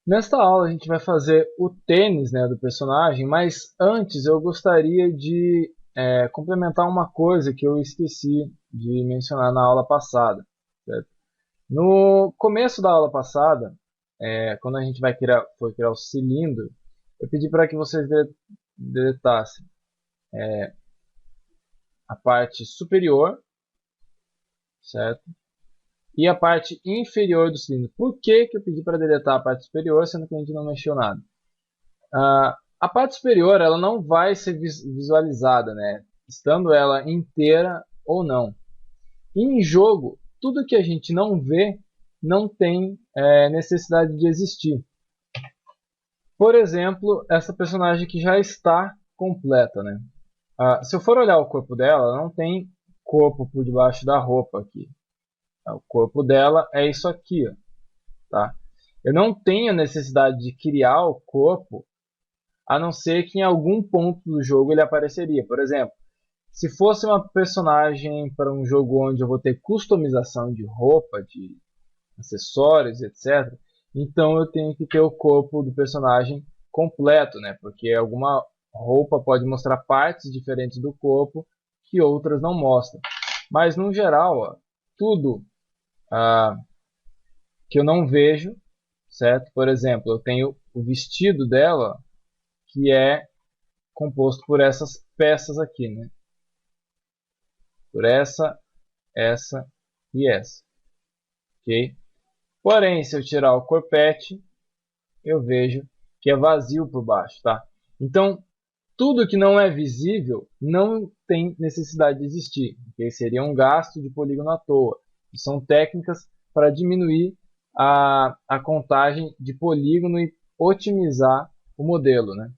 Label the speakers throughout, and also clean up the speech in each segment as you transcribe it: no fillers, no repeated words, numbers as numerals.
Speaker 1: Nesta aula a gente vai fazer o tênis, né, do personagem, mas antes eu gostaria de complementar uma coisa que eu esqueci de mencionar na aula passada, certo? No começo da aula passada, quando a gente for criar o cilindro, eu pedi para que vocês deletassem a parte superior, certo? E a parte inferior do cilindro. Por que que eu pedi para deletar a parte superior, sendo que a gente não mexeu nada? A parte superior ela não vai ser visualizada, né? Estando ela inteira ou não. E em jogo, tudo que a gente não vê não tem necessidade de existir. Por exemplo, essa personagem que já está completa, né? Se eu for olhar o corpo dela, ela não tem corpo por debaixo da roupa aqui. O corpo dela é isso aqui, ó, tá? Eu não tenho necessidade de criar o corpo, a não ser que em algum ponto do jogo ele apareceria. Por exemplo, se fosse uma personagem para um jogo onde eu vou ter customização de roupa, de acessórios, etc., então eu tenho que ter o corpo do personagem completo, né? Porque alguma roupa pode mostrar partes diferentes do corpo que outras não mostram. Mas no geral, ó, tudo que eu não vejo, certo? Por exemplo, eu tenho o vestido dela, que é composto por essas peças aqui, né? Por essa e essa, ok? Porém, se eu tirar o corpete, eu vejo que é vazio por baixo, tá? Então, tudo que não é visível não tem necessidade de existir, porque seria um gasto de polígono à toa. E são técnicas para diminuir a contagem de polígono e otimizar o modelo, né?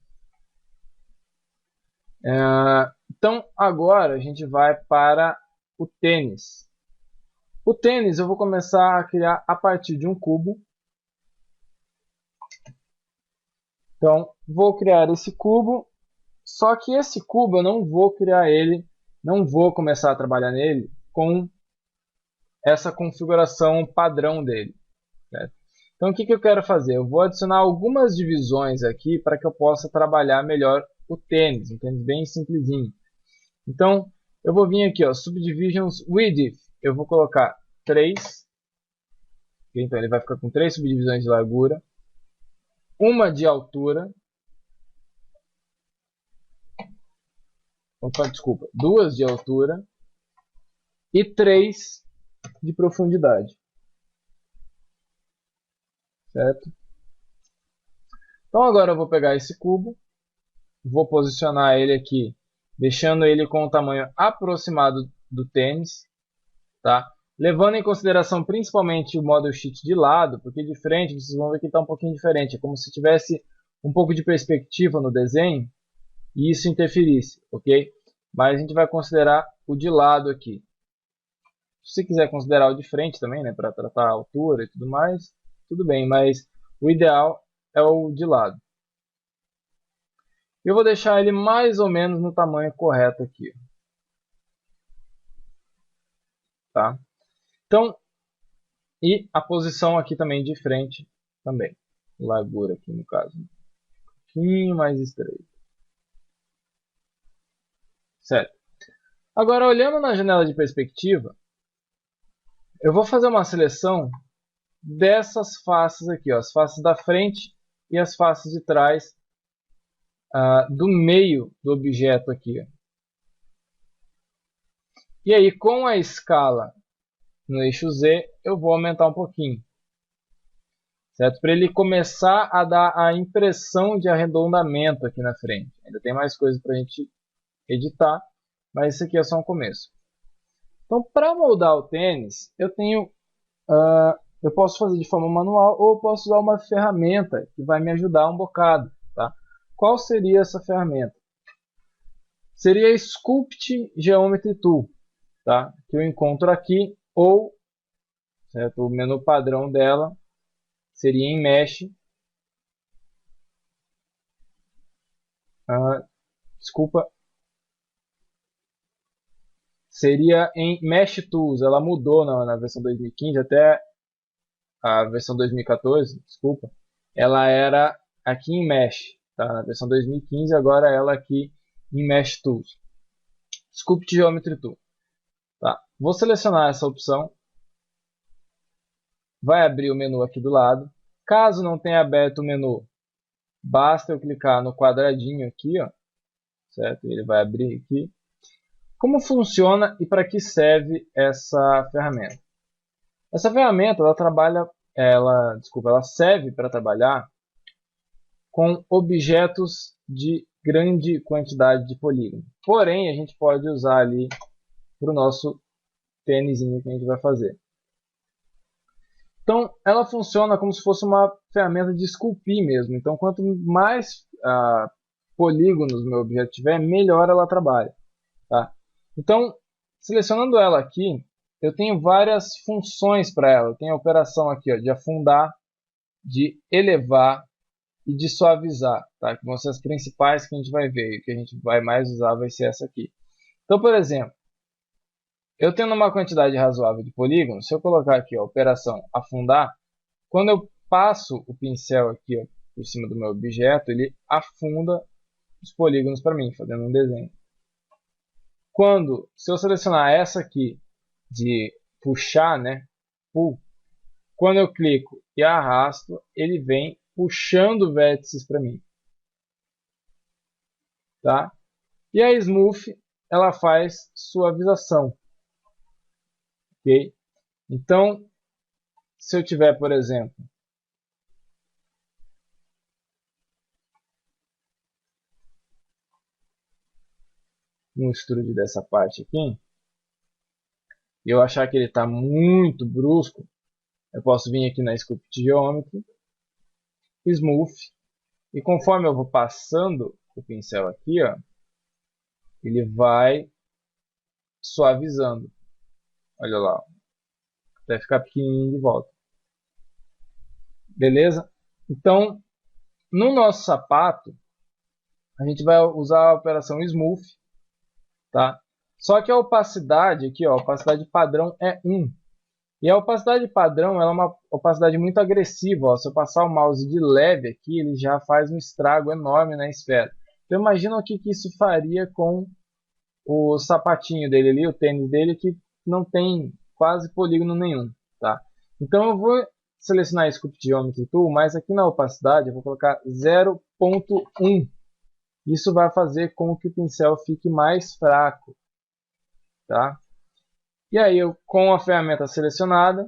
Speaker 1: Então, agora a gente vai para o tênis. O tênis eu vou começar a criar a partir de um cubo. Então, vou criar esse cubo, só que esse cubo eu não vou criar ele, não vou começar a trabalhar nele com essa configuração padrão dele, certo? Então, o que eu quero fazer? Eu vou adicionar algumas divisões aqui para que eu possa trabalhar melhor o tênis, um tênis bem simplesinho. Então, eu vou vir aqui, ó, Subdivisions Width, eu vou colocar 3, então ele vai ficar com 3 subdivisões de largura, uma de altura, desculpa, 2 de altura e 3 de profundidade, certo? Então agora eu vou pegar esse cubo, vou posicionar ele aqui, deixando ele com o tamanho aproximado do tênis, tá? Levando em consideração principalmente o model sheet de lado, porque de frente vocês vão ver que está um pouquinho diferente, é como se tivesse um pouco de perspectiva no desenho e isso interferisse, ok? Mas a gente vai considerar o de lado aqui. Se você quiser considerar o de frente também, né, para tratar a altura e tudo mais, tudo bem, mas o ideal é o de lado. Eu vou deixar ele mais ou menos no tamanho correto aqui, tá? Então, e a posição aqui também de frente também, largura aqui no caso, um pouquinho mais estreito, certo? Agora, olhando na janela de perspectiva, eu vou fazer uma seleção dessas faces aqui, ó, as faces da frente e as faces de trás do meio do objeto aqui. Ó. E aí, com a escala no eixo Z, eu vou aumentar um pouquinho, certo? Para ele começar a dar a impressão de arredondamento aqui na frente. Ainda tem mais coisa para a gente editar, mas isso aqui é só um começo. Então, para moldar o tênis, eu posso fazer de forma manual ou eu posso usar uma ferramenta que vai me ajudar um bocado, tá? Qual seria essa ferramenta? Seria a Sculpt Geometry Tool, tá? Que eu encontro aqui, ou certo? O menu padrão dela seria em Mesh. Desculpa. Seria em Mesh Tools. Ela mudou na versão 2015 até a versão 2014, desculpa. ela era aqui em Mesh, tá? Na versão 2015, agora ela aqui em Mesh Tools. Sculpt Geometry Tool. Tá? Vou selecionar essa opção. Vai abrir o menu aqui do lado. Caso não tenha aberto o menu, basta eu clicar no quadradinho aqui, ó, certo? Ele vai abrir aqui. Como funciona e para que serve essa ferramenta? Essa ferramenta ela serve para trabalhar com objetos de grande quantidade de polígono. Porém, a gente pode usar ali para o nosso tênisinho que a gente vai fazer. Então, ela funciona como se fosse uma ferramenta de esculpir mesmo. Então, quanto mais polígonos o meu objeto tiver, melhor ela trabalha. Tá? Então, selecionando ela aqui, eu tenho várias funções para ela. Eu tenho a operação aqui, ó, de afundar, de elevar e de suavizar, tá? Que vão ser as principais que a gente vai ver. E que a gente vai mais usar vai ser essa aqui. Então, por exemplo, eu tendo uma quantidade razoável de polígonos, se eu colocar aqui a operação afundar, quando eu passo o pincel aqui, ó, por cima do meu objeto, ele afunda os polígonos para mim, fazendo um desenho. Se eu selecionar essa aqui de puxar, né, pull, quando eu clico e arrasto, ele vem puxando vértices para mim. Tá? E a Smooth, ela faz suavização. Ok? Então, se eu tiver, por exemplo, um extrude dessa parte aqui, e eu achar que ele está muito brusco, eu posso vir aqui na Sculpt Geometry, Smooth, e conforme eu vou passando o pincel aqui, ó, ele vai suavizando. Olha lá, até ficar pequenininho de volta. Beleza? Então, no nosso sapato, a gente vai usar a operação Smooth, tá? Só que a opacidade aqui, ó, a opacidade padrão é 1. E a opacidade padrão ela é uma opacidade muito agressiva. Ó. Se eu passar o mouse de leve aqui, ele já faz um estrago enorme na esfera. Então imagina o que isso faria com o sapatinho dele ali, o tênis dele, que não tem quase polígono nenhum. Tá? Então eu vou selecionar Sculpt Geometry Tool, mas aqui na opacidade eu vou colocar 0.1. Isso vai fazer com que o pincel fique mais fraco. Tá? E aí, com a ferramenta selecionada,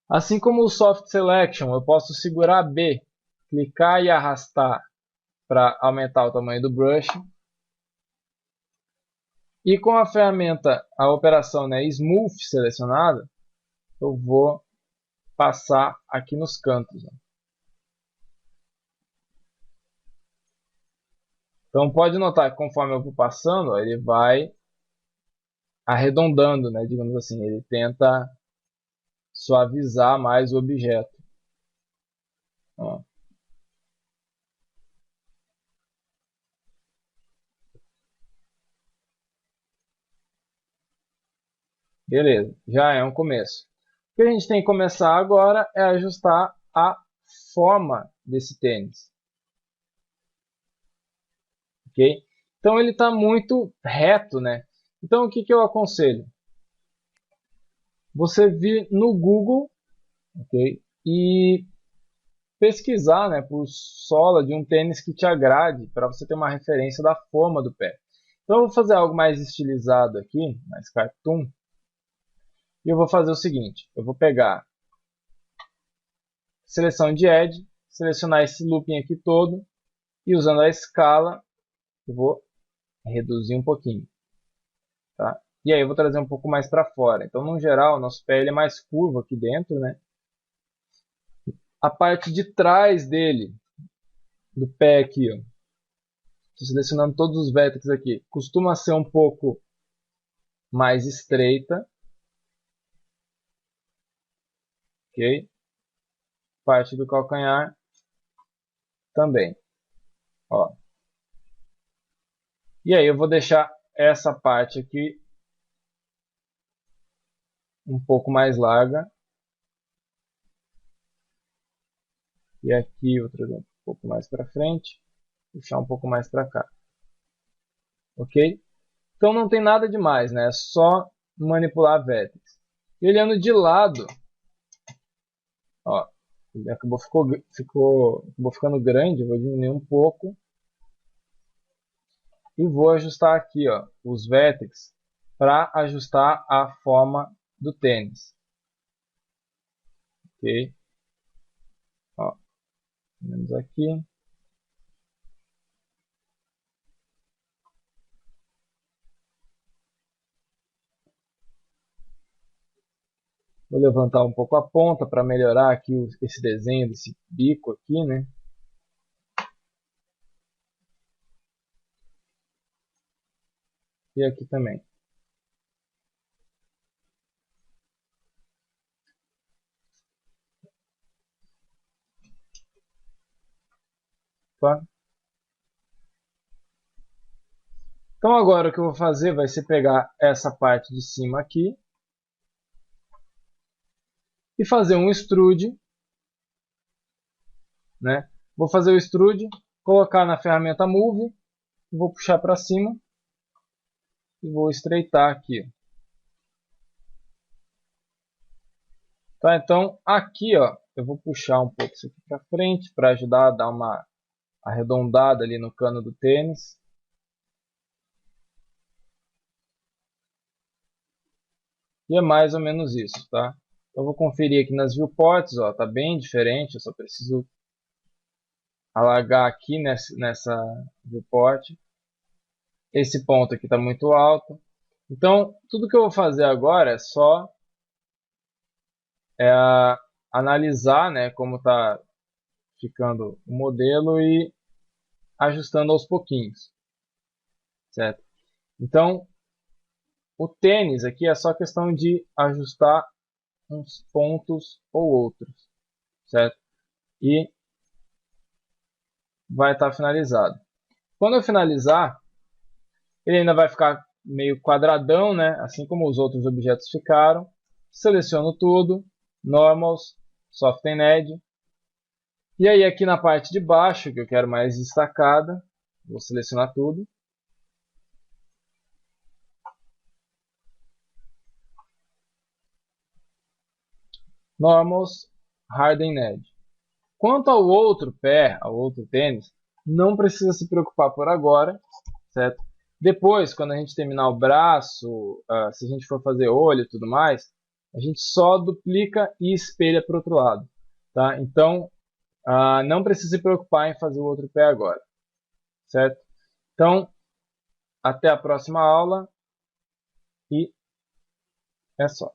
Speaker 1: assim como o Soft Selection, eu posso segurar B, clicar e arrastar para aumentar o tamanho do brush. E com a ferramenta, a operação, né, Smooth selecionada, eu vou passar aqui nos cantos. Ó. Então pode notar que conforme eu vou passando, ó, ele vai arredondando, né, digamos assim, ele tenta suavizar mais o objeto. Ó. Beleza, já é um começo. O que a gente tem que começar agora é ajustar a forma desse tênis. Ok? Então ele está muito reto, né? Então o que eu aconselho? Você vir no Google, ok? E pesquisar, né, por sola de um tênis que te agrade, para você ter uma referência da forma do pé. Então eu vou fazer algo mais estilizado aqui, mais cartoon. E eu vou fazer o seguinte, eu vou pegar seleção de Edge, selecionar esse looping aqui todo, e usando a escala, eu vou reduzir um pouquinho. Tá? E aí eu vou trazer um pouco mais para fora. Então, no geral, nosso pé ele é mais curvo aqui dentro, né? A parte de trás dele, do pé aqui, ó. Estou selecionando todos os vértices aqui. Costuma ser um pouco mais estreita. Ok? Parte do calcanhar também. Ó. E aí eu vou deixar essa parte aqui um pouco mais larga. E aqui, outro exemplo, um pouco mais para frente. Puxar um pouco mais para cá. Ok? Então não tem nada demais, né? É só manipular a vértex. E olhando de lado, ó, ele acabou ficando grande, eu vou diminuir um pouco. E vou ajustar aqui, ó, os vértices para ajustar a forma do tênis. Ok? Ó, menos aqui. Vou levantar um pouco a ponta para melhorar aqui esse desenho desse bico aqui, né? E aqui também. Tá? Então agora o que eu vou fazer vai ser pegar essa parte de cima aqui e fazer um extrude, né? Vou fazer o extrude, colocar na ferramenta Move, vou puxar para cima e vou estreitar aqui. Tá? Então aqui, ó, eu vou puxar um pouco isso aqui para frente para ajudar a dar uma arredondada ali no cano do tênis. E é mais ou menos isso, tá? Então, eu vou conferir aqui nas viewports, ó, tá bem diferente, eu só preciso alargar aqui nessa viewport. Esse ponto aqui está muito alto. Então, tudo que eu vou fazer agora é só analisar, né, como está ficando o modelo e ajustando aos pouquinhos, certo? Então, o tênis aqui é só questão de ajustar uns pontos ou outros, certo? E vai estar finalizado. Quando eu finalizar, ele ainda vai ficar meio quadradão, né? Assim como os outros objetos ficaram. Seleciono tudo, Normals, Soften Edge. E aí aqui na parte de baixo, que eu quero mais destacada, vou selecionar tudo. Normals, Harden Edge. Quanto ao outro pé, ao outro tênis, não precisa se preocupar por agora, certo? Depois, quando a gente terminar o braço, se a gente for fazer olho e tudo mais, a gente só duplica e espelha para o outro lado, tá? Então, não precisa se preocupar em fazer o outro pé agora, certo? Então, até a próxima aula e é só.